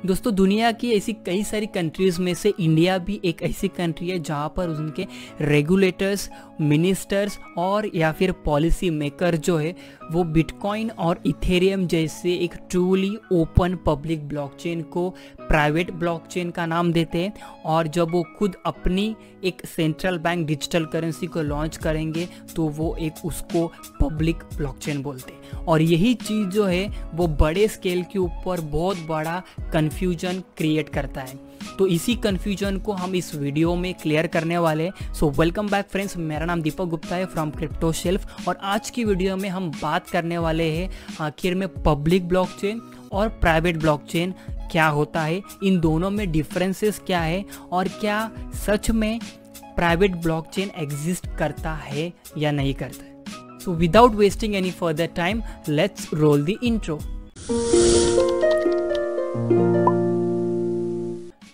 दोस्तों दुनिया की ऐसी कई सारी कंट्रीज़ में से इंडिया भी एक ऐसी कंट्री है जहाँ पर उनके रेगुलेटर्स, मिनिस्टर्स और या फिर पॉलिसी मेकर जो है वो बिटकॉइन और इथेरियम जैसे एक ट्रूली ओपन पब्लिक ब्लॉकचेन को प्राइवेट ब्लॉकचेन का नाम देते हैं। और जब वो खुद अपनी एक सेंट्रल बैंक डिजिटल करेंसी को लॉन्च करेंगे तो वो एक उसको पब्लिक ब्लॉकचेन बोलते हैं। और यही चीज़ जो है वो बड़े स्केल के ऊपर बहुत बड़ा कन्फ्यूजन क्रिएट करता है। तो इसी कन्फ्यूजन को हम इस वीडियो में क्लियर करने वाले हैं। सो वेलकम बैक फ्रेंड्स, मेरा नाम दीपक गुप्ता है फ्रॉम क्रिप्टो शेल्फ। और आज की वीडियो में हम बात करने वाले हैं आखिर में पब्लिक ब्लॉकचेन और प्राइवेट ब्लॉकचेन क्या होता है, इन दोनों में डिफरेंसेस क्या है और क्या सच में प्राइवेट ब्लॉकचेन एग्जिस्ट करता है या नहीं करता है। So without wasting any further time, let's roll the intro.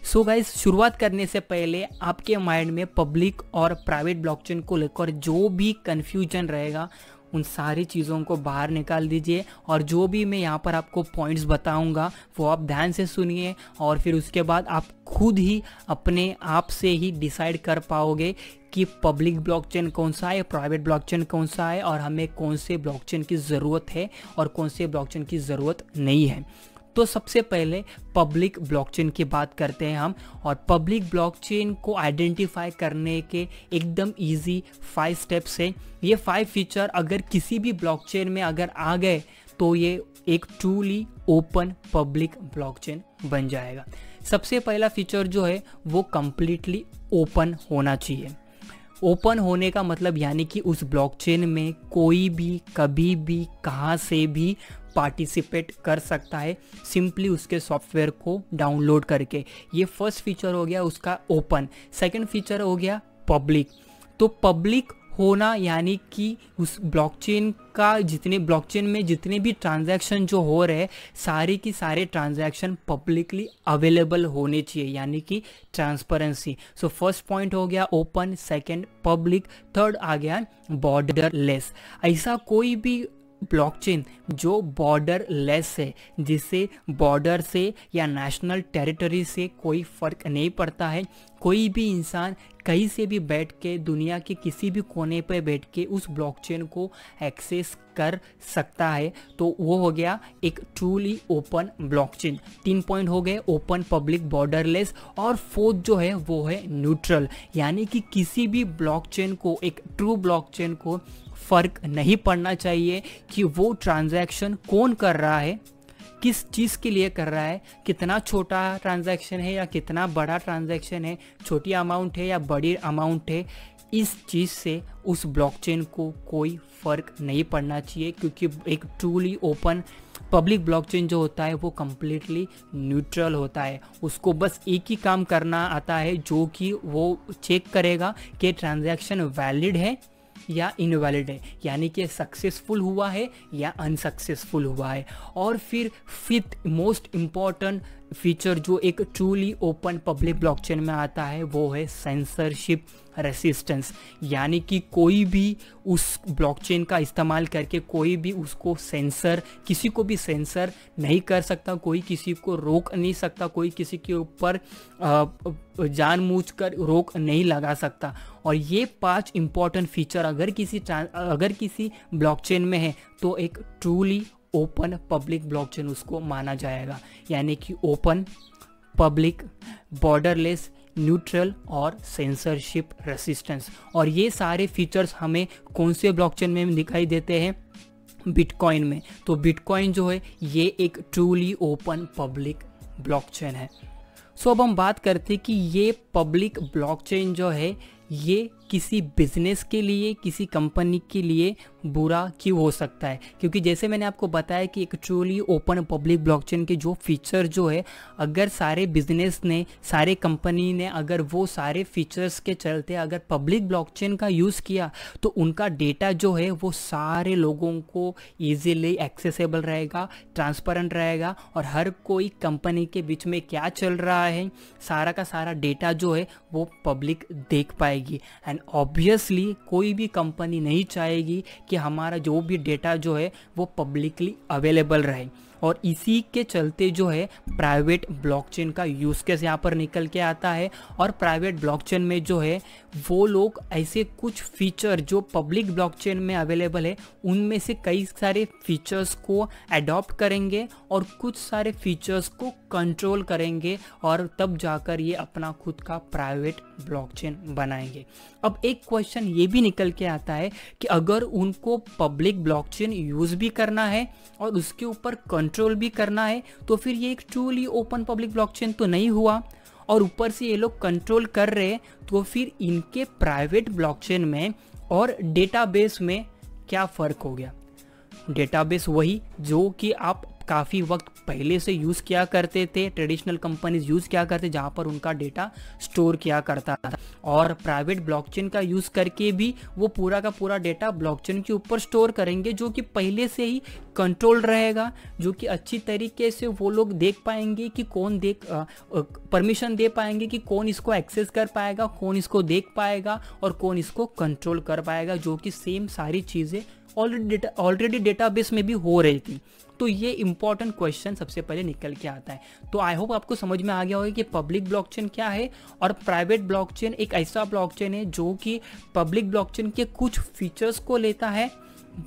So guys, शुरुआत करने से पहले आपके माइंड में पब्लिक और प्राइवेट ब्लॉकचेन को लेकर जो भी कंफ्यूजन रहेगा उन सारी चीज़ों को बाहर निकाल दीजिए। और जो भी मैं यहाँ पर आपको पॉइंट्स बताऊँगा वो आप ध्यान से सुनिए और फिर उसके बाद आप खुद ही अपने आप से ही डिसाइड कर पाओगे कि पब्लिक ब्लॉकचेन कौन सा है, प्राइवेट ब्लॉकचेन कौन सा है और हमें कौन से ब्लॉकचेन की ज़रूरत है और कौन से ब्लॉकचेन की ज़रूरत नहीं है। तो सबसे पहले पब्लिक ब्लॉकचेन की बात करते हैं हम। और पब्लिक ब्लॉकचेन को आइडेंटिफाई करने के एकदम इजी 5 स्टेप्स हैं। ये 5 फीचर अगर किसी भी ब्लॉकचेन में अगर आ गए तो ये एक ट्रूली ओपन पब्लिक ब्लॉकचेन बन जाएगा। सबसे पहला फीचर जो है वो कंप्लीटली ओपन होना चाहिए। ओपन होने का मतलब यानी कि उस ब्लॉकचेन में कोई भी कभी भी कहाँ से भी पार्टिसिपेट कर सकता है, सिंपली उसके सॉफ्टवेयर को डाउनलोड करके। ये फर्स्ट फीचर हो गया उसका ओपन। सेकंड फीचर हो गया पब्लिक। तो पब्लिक होना यानी कि उस ब्लॉकचेन का ब्लॉकचेन में जितने भी ट्रांजैक्शन जो हो रहे हैं सारे की सारे ट्रांजैक्शन पब्लिकली अवेलेबल होने चाहिए, यानी कि ट्रांसपेरेंसी। सो फर्स्ट पॉइंट हो गया ओपन, सेकंड पब्लिक, थर्ड आ गया बॉर्डरलेस। ऐसा कोई भी ब्लॉकचेन जो बॉर्डर लेस है, जिससे बॉर्डर से या नेशनल टेरिटरी से कोई फ़र्क नहीं पड़ता है, कोई भी इंसान कहीं से भी बैठ के दुनिया के किसी भी कोने पर बैठ के उस ब्लॉकचेन को एक्सेस कर सकता है, तो वो हो गया एक ट्रूली ओपन ब्लॉकचेन। 3 पॉइंट हो गए, ओपन, पब्लिक, बॉर्डरलेस। और फोर्थ जो है वो है न्यूट्रल, यानी कि किसी भी ब्लॉकचेन को, एक ट्रू ब्लॉकचेन को फ़र्क नहीं पड़ना चाहिए कि वो ट्रांजैक्शन कौन कर रहा है, किस चीज़ के लिए कर रहा है, कितना छोटा ट्रांजैक्शन है या कितना बड़ा ट्रांजैक्शन है, छोटी अमाउंट है या बड़ी अमाउंट है। इस चीज़ से उस ब्लॉकचेन को कोई फ़र्क नहीं पड़ना चाहिए, क्योंकि एक ट्रूली ओपन पब्लिक ब्लॉकचेन जो होता है वो कम्प्लीटली न्यूट्रल होता है। उसको बस एक ही काम करना आता है, जो कि वो चेक करेगा कि ट्रांजैक्शन वैलिड है या इनवैलिड है, यानी कि सक्सेसफुल हुआ है या अनसक्सेसफुल हुआ है। और फिर फिफ्थ मोस्ट इम्पॉर्टेंट फीचर जो एक ट्रूली ओपन पब्लिक ब्लॉकचेन में आता है वो है सेंसरशिप रेसिस्टेंस, यानी कि कोई भी उस ब्लॉकचेन का इस्तेमाल करके कोई भी उसको सेंसर, किसी को भी सेंसर नहीं कर सकता, कोई किसी को रोक नहीं सकता, कोई किसी के ऊपर जानबूझकर रोक नहीं लगा सकता। और ये 5 इंपॉर्टेंट फीचर अगर किसी ब्लॉकचेन में है तो एक ट्रूली ओपन पब्लिक ब्लॉकचेन उसको माना जाएगा, यानी कि ओपन, पब्लिक, बॉर्डरलेस, न्यूट्रल और सेंसरशिप रेसिस्टेंस। और ये सारे फीचर्स हमें कौन से ब्लॉकचेन में दिखाई देते हैं? बिटकॉइन में। तो बिटकॉइन जो है ये एक ट्रूली ओपन पब्लिक ब्लॉकचेन है। सो अब हम बात करते हैं कि ये पब्लिक ब्लॉकचेन जो है ये किसी बिजनेस के लिए, किसी कंपनी के लिए बुरा क्यों हो सकता है? क्योंकि जैसे मैंने आपको बताया कि एक ट्रूली ओपन पब्लिक ब्लॉकचेन के जो फीचर जो है, अगर सारे बिजनेस ने, सारे कंपनी ने अगर वो सारे फीचर्स के चलते अगर पब्लिक ब्लॉकचेन का यूज़ किया तो उनका डेटा जो है वो सारे लोगों को ईजीली एक्सेसिबल रहेगा, ट्रांसपेरेंट रहेगा और हर कोई कंपनी के बीच में क्या चल रहा है सारा का सारा डेटा जो है वो पब्लिक देख पाएगी। एंड ऑब्वियसली कोई भी कंपनी नहीं चाहेगी कि हमारा जो भी डेटा जो है वो पब्लिकली अवेलेबल रहे। और इसी के चलते जो है प्राइवेट ब्लॉकचेन का यूज़ केस यहाँ पर निकल के आता है। और प्राइवेट ब्लॉकचेन में जो है वो लोग ऐसे कुछ फीचर जो पब्लिक ब्लॉकचेन में अवेलेबल है उनमें से कई सारे फीचर्स को अडॉप्ट करेंगे और कुछ सारे फीचर्स को कंट्रोल करेंगे और तब जाकर ये अपना खुद का प्राइवेट ब्लॉकचेन बनाएंगे। अब एक क्वेश्चन ये भी निकल के आता है कि अगर उनको पब्लिक ब्लॉकचेन यूज़ भी करना है और उसके ऊपर कंट्रोल भी करना है तो फिर ये एक ट्रूली ओपन पब्लिक ब्लॉकचेन तो नहीं हुआ। और ऊपर से ये लोग कंट्रोल कर रहे तो फिर इनके प्राइवेट ब्लॉकचेन में और डेटाबेस में क्या फ़र्क हो गया। डेटाबेस वही जो कि आप काफ़ी वक्त पहले से यूज़ किया करते थे, ट्रेडिशनल कंपनीज यूज़ किया करते जहाँ पर उनका डेटा स्टोर किया करता था। और प्राइवेट ब्लॉकचेन का यूज़ करके भी वो पूरा का पूरा डेटा ब्लॉकचेन के ऊपर स्टोर करेंगे जो कि पहले से ही कंट्रोल रहेगा, जो कि अच्छी तरीके से वो लोग देख पाएंगे कि कौन परमिशन दे पाएंगे कि कौन इसको एक्सेस कर पाएगा, कौन इसको देख पाएगा और कौन इसको कंट्रोल कर पाएगा, जो कि सेम सारी चीज़ें ऑलरेडी डेटाबेस में भी हो रही थी। तो ये इंपॉर्टेंट क्वेश्चन सबसे पहले निकल के आता है। तो आई होप आपको समझ में आ गया होगा कि पब्लिक ब्लॉकचेन क्या है और प्राइवेट ब्लॉकचेन एक ऐसा ब्लॉकचेन है जो कि पब्लिक ब्लॉकचेन के कुछ फीचर्स को लेता है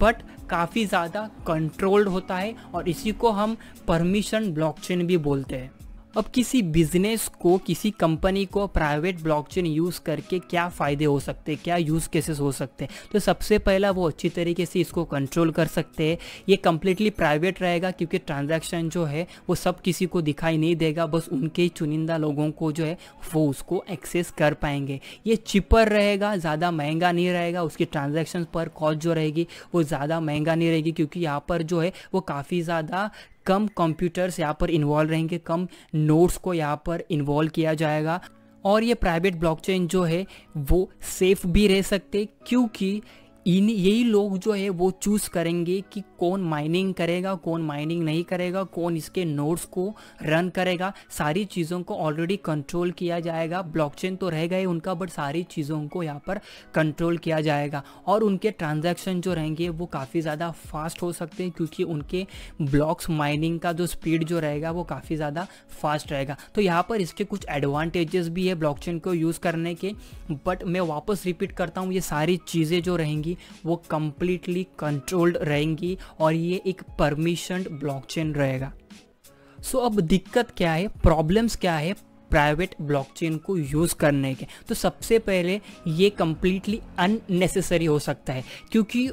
बट काफ़ी ज़्यादा कंट्रोल्ड होता है और इसी को हम परमिशन ब्लॉकचेन भी बोलते हैं। अब किसी बिजनेस को, किसी कंपनी को प्राइवेट ब्लॉकचेन यूज़ करके क्या फ़ायदे हो सकते हैं, क्या यूज़ केसेस हो सकते हैं। तो सबसे पहला वो अच्छी तरीके से इसको कंट्रोल कर सकते हैं। ये कम्प्लीटली प्राइवेट रहेगा क्योंकि ट्रांजैक्शन जो है वो सब किसी को दिखाई नहीं देगा, बस उनके चुनिंदा लोगों को जो है वो उसको एक्सेस कर पाएंगे। ये चिपर रहेगा, ज़्यादा महंगा नहीं रहेगा, उसकी ट्रांजैक्शन पर कॉस्ट जो रहेगी वो ज़्यादा महंगा नहीं रहेगी क्योंकि यहाँ पर जो है वो काफ़ी ज़्यादा कम कंप्यूटर्स यहाँ पर इन्वॉल्व रहेंगे, कम नोड्स को यहाँ पर इन्वॉल्व किया जाएगा। और ये प्राइवेट ब्लॉकचेन जो है वो सेफ भी रह सकते क्योंकि यही लोग जो है वो चूज़ करेंगे कि कौन माइनिंग करेगा, कौन माइनिंग नहीं करेगा, कौन इसके नोड्स को रन करेगा। सारी चीज़ों को ऑलरेडी कंट्रोल किया जाएगा। ब्लॉकचेन तो रहेगा ही उनका बट सारी चीज़ों को यहाँ पर कंट्रोल किया जाएगा और उनके ट्रांजैक्शन जो रहेंगे वो काफ़ी ज़्यादा फास्ट हो सकते हैं क्योंकि उनके ब्लॉक्स माइनिंग का जो स्पीड जो रहेगा वो काफ़ी ज़्यादा फास्ट रहेगा। तो यहाँ पर इसके कुछ एडवांटेजेस भी है ब्लॉकचेन को यूज़ करने के, बट मैं वापस रिपीट करता हूँ, ये सारी चीज़ें जो रहेंगी वो कंप्लीटली कंट्रोल्ड रहेंगी और ये एक परमिशन्ड ब्लॉकचेन रहेगा। सो अब दिक्कत क्या है, प्रॉब्लम्स क्या है प्राइवेट ब्लॉकचेन को यूज़ करने के। तो सबसे पहले ये कम्प्लीटली अननेसेसरी हो सकता है क्योंकि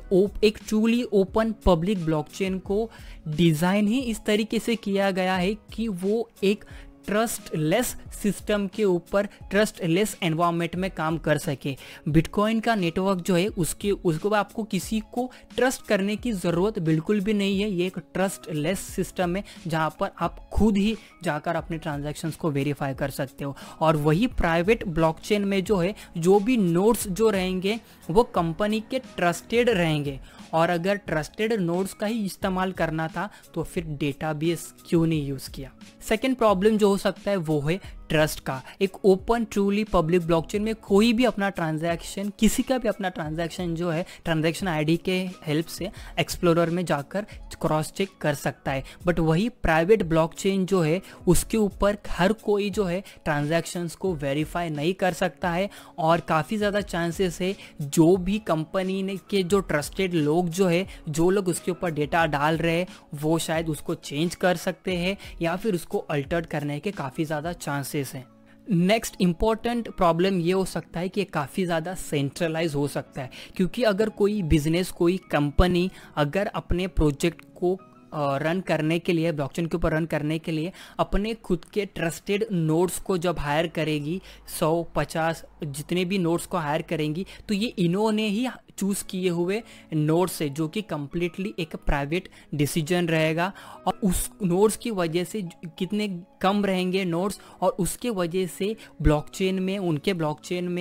एक ट्रूली ओपन पब्लिक ब्लॉकचेन को डिज़ाइन ही इस तरीके से किया गया है कि वो एक ट्रस्टलेस सिस्टम के ऊपर ट्रस्टलेस एनवायरनमेंट में काम कर सके। बिटकॉइन का नेटवर्क जो है उसको आपको किसी को ट्रस्ट करने की ज़रूरत बिल्कुल भी नहीं है। ये एक ट्रस्टलेस सिस्टम है जहाँ पर आप खुद ही जाकर अपने ट्रांजैक्शंस को वेरीफाई कर सकते हो। और वही प्राइवेट ब्लॉकचेन में जो है जो भी नोड्स जो रहेंगे वो कंपनी के ट्रस्टेड रहेंगे और अगर ट्रस्टेड नोड्स का ही इस्तेमाल करना था तो फिर डेटाबेस क्यों नहीं यूज़ किया। सेकेंड प्रॉब्लम जो हो सकता है वो है ट्रस्ट का। एक ओपन ट्रूली पब्लिक ब्लॉकचेन में कोई भी अपना ट्रांजैक्शन, किसी का भी अपना ट्रांजैक्शन जो है ट्रांजैक्शन आईडी के हेल्प से एक्सप्लोरर में जाकर क्रॉस चेक कर सकता है। बट वही प्राइवेट ब्लॉकचेन जो है उसके ऊपर हर कोई जो है ट्रांजैक्शंस को वेरीफाई नहीं कर सकता है और काफ़ी ज़्यादा चांसेस है जो भी कंपनी ने के जो ट्रस्टेड लोग जो है, जो लोग उसके ऊपर डेटा डाल रहे हैं वो शायद उसको चेंज कर सकते हैं या फिर उसको अल्टर करने के काफ़ी ज़्यादा चांसेस हैं। नेक्स्ट इंपॉर्टेंट प्रॉब्लम ये हो सकता है कि काफ़ी ज़्यादा सेंट्रलाइज हो सकता है क्योंकि अगर कोई बिजनेस, कोई कंपनी अगर अपने प्रोजेक्ट को रन करने के लिए, ब्लॉकचेन के ऊपर रन करने के लिए अपने खुद के ट्रस्टेड नोड्स को जब हायर करेगी, 100-50 जितने भी नोड्स को हायर करेंगी तो ये इन्होंने ही चूज़ किए हुए नोड्स है जो कि कम्प्लीटली एक प्राइवेट डिसीजन रहेगा और उस नोड्स की वजह से कितने कम रहेंगे नोड्स और उसके वजह से ब्लॉकचेन में,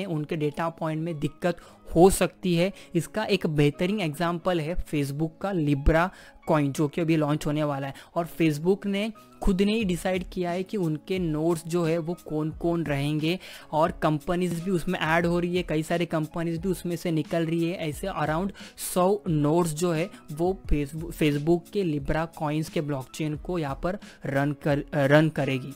उनके डेटा पॉइंट में दिक्कत हो सकती है। इसका एक बेहतरीन एग्जांपल है फेसबुक का लिब्रा कॉइन जो कि अभी लॉन्च होने वाला है और फेसबुक ने खुद ने ही डिसाइड किया है कि उनके नोड्स जो है वो कौन कौन रहेंगे और कंपनीज भी उसमें ऐड हो रही है, कई सारे कंपनीज भी उसमें से निकल रही है। ऐसे अराउंड 100 नोड्स जो है वो फेसबुक के लिब्रा कॉइन्स के ब्लॉकचेन को यहाँ पर रन करेगी।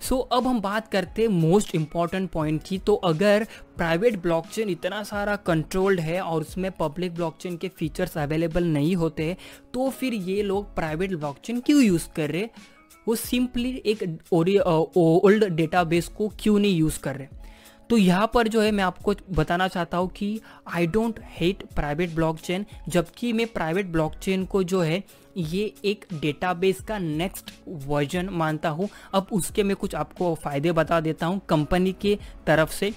सो अब हम बात करते हैं मोस्ट इम्पॉर्टेंट पॉइंट की। तो अगर प्राइवेट ब्लॉकचेन इतना सारा कंट्रोल्ड है और उसमें पब्लिक ब्लॉकचेन के फीचर्स अवेलेबल नहीं होते, तो फिर ये लोग प्राइवेट ब्लॉकचेन क्यों यूज़ कर रहे? वो सिंपली एक ओल्ड डेटाबेस को क्यों नहीं यूज़ कर रहे? तो यहाँ पर जो है मैं आपको बताना चाहता हूँ कि I don't hate private blockchain, जबकि मैं प्राइवेट ब्लॉकचेन को जो है ये एक डेटाबेस का नेक्स्ट वर्जन मानता हूँ। अब उसके मैं कुछ आपको फ़ायदे बता देता हूँ कंपनी के तरफ से।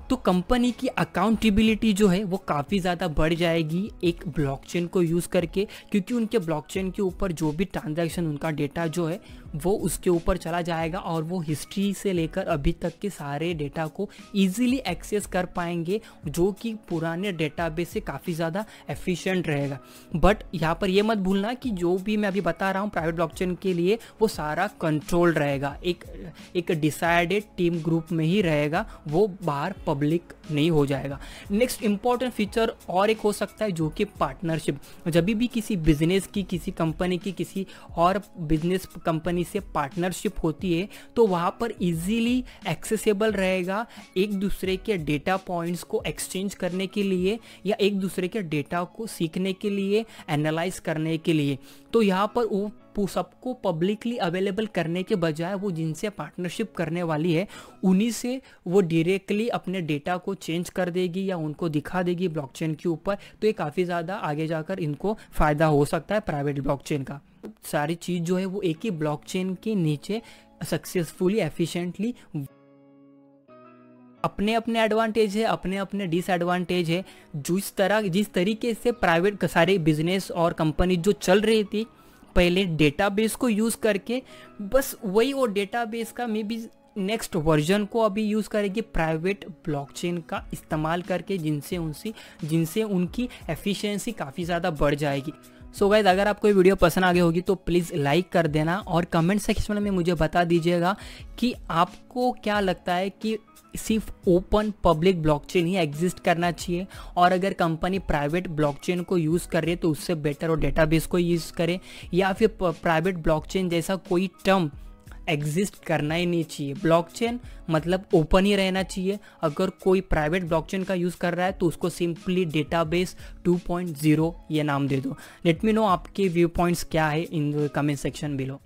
तो कंपनी की अकाउंटेबिलिटी जो है वो काफ़ी ज़्यादा बढ़ जाएगी एक ब्लॉकचेन को यूज़ करके, क्योंकि उनके ब्लॉकचेन के ऊपर जो भी ट्रांजैक्शन, उनका डेटा जो है वो उसके ऊपर चला जाएगा और वो हिस्ट्री से लेकर अभी तक के सारे डेटा को ईजिली एक्सेस कर पाएंगे, जो कि पुराने डेटाबेस से काफ़ी ज़्यादा एफिशिएंट रहेगा। बट यहाँ पर ये मत भूलना कि जो भी मैं अभी बता रहा हूँ प्राइवेट ब्लॉकचेन के लिए वो सारा कंट्रोल रहेगा, एक डिसाइडेड टीम ग्रुप में ही रहेगा, वो बाहर पब्लिक नहीं हो जाएगा। नेक्स्ट इंपॉर्टेंट फीचर और एक हो सकता है जो कि पार्टनरशिप। जब भी किसी बिजनेस की, किसी कंपनी की किसी और बिजनेस कंपनी से पार्टनरशिप होती है तो वहाँ पर इजीली एक्सेसिबल रहेगा एक दूसरे के डेटा पॉइंट्स को एक्सचेंज करने के लिए या एक दूसरे के डेटा को सीखने के लिए, एनालाइज करने के लिए। तो यहाँ पर वो सबको पब्लिकली अवेलेबल करने के बजाय वो जिनसे पार्टनरशिप करने वाली है उन्हीं से वो डायरेक्टली अपने डेटा को चेंज कर देगी या उनको दिखा देगी ब्लॉकचेन के ऊपर। तो ये काफ़ी ज़्यादा आगे जाकर इनको फ़ायदा हो सकता है प्राइवेट ब्लॉकचेन का। सारी चीज़ जो है वो एक ही ब्लॉकचेन के नीचे सक्सेसफुली, एफिशिएंटली, अपने अपने एडवांटेज है, अपने अपने डिसएडवांटेज है। जिस तरीके से प्राइवेट सारे बिजनेस और कंपनी जो चल रही थी पहले डेटाबेस को यूज़ करके, बस वही वो डेटाबेस का मे बी नेक्स्ट वर्जन को अभी यूज़ करेगी प्राइवेट ब्लॉकचेन का इस्तेमाल करके, जिनसे उनकी एफिशिएंसी काफ़ी ज़्यादा बढ़ जाएगी। सो गाइस, अगर आपको ये वीडियो पसंद आ गई होगी तो प्लीज़ लाइक कर देना और कमेंट सेक्शन में मुझे बता दीजिएगा कि आपको क्या लगता है कि सिर्फ ओपन पब्लिक ब्लॉकचेन ही एग्जिस्ट करना चाहिए, और अगर कंपनी प्राइवेट ब्लॉकचेन को यूज़ कर रही है तो उससे बेटर वो डेटाबेस को यूज़ करे, या फिर प्राइवेट ब्लॉकचेन जैसा कोई टर्म एग्जिस्ट करना ही नहीं चाहिए। ब्लॉकचेन मतलब ओपन ही रहना चाहिए। अगर कोई प्राइवेट ब्लॉकचेन का यूज़ कर रहा है तो उसको सिंपली डेटाबेस 2.0 ये नाम दे दो। लेट मी नो आपके व्यू पॉइंट्स क्या है in the comment section below.